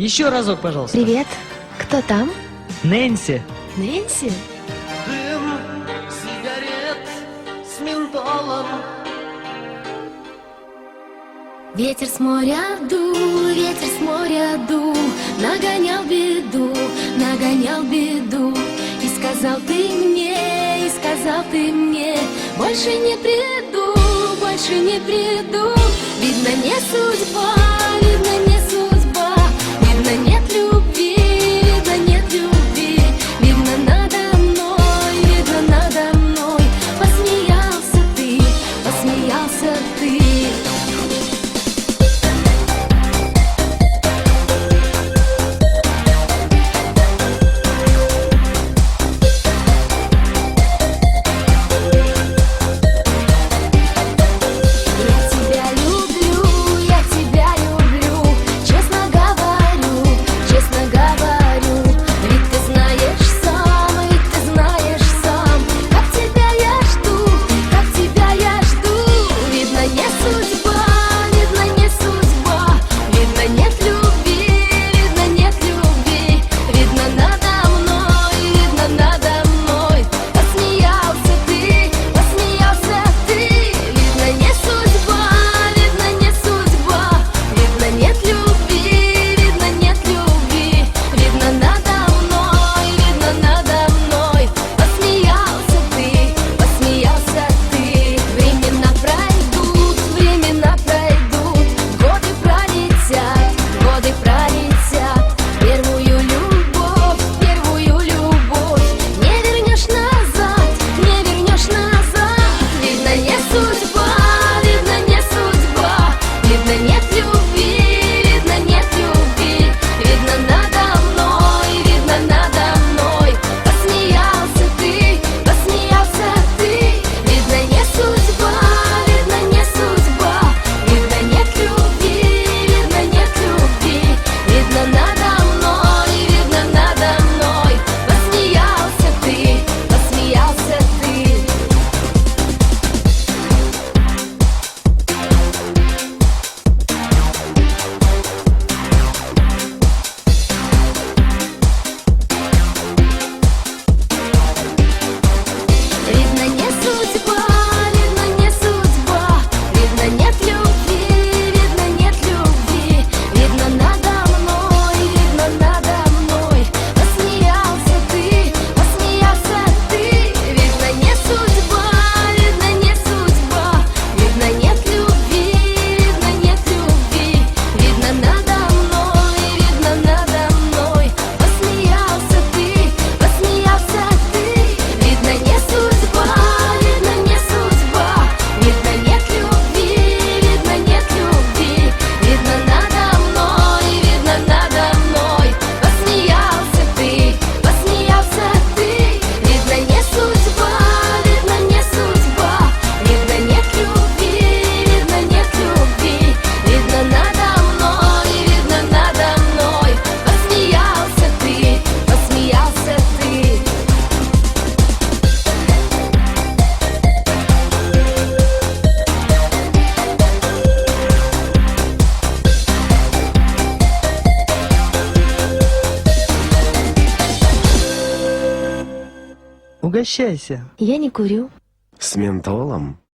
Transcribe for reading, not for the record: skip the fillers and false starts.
Еще разок, пожалуйста. Привет. Кто там? Нэнси. Нэнси? Дым сигарет с ментолом. Ветер с моря дул, ветер с моря дул, нагонял беду. И сказал ты мне, больше не приду. Видно, не судьба, видно, нет любви, видно, надо мной посмеялся ты. Я тебя люблю, честно говорю. Ведь ты знаешь сам, как тебя я жду. Видно, не судьба, видно, нет любви, видно, надо мной посмеялся ты. Видно, не судьба, видно, нет любви, видно, надо мной посмеялся ты. Времена пройдут, годы пролетят. Первую любовь не вернешь назад. Видно, не судьба, видно, нет любви, видно, надо мной посмеялся ты. Видно, не судьба, видно, нет любви, видно, надо мной посмеялся ты. Видно, не судьба, видно, нет любви, видно, надо мной посмеялся ты. Видно, не судьба, видно, нет любви, видно, надо мной посмеялся ты. Видно, не судьба, видно, нет любви, видно, надо мной посмеялся ты. Видно, не судьба, видно, нет любви, видно, надо мной посмеялся ты. Угощайся. Я не курю. С ментолом.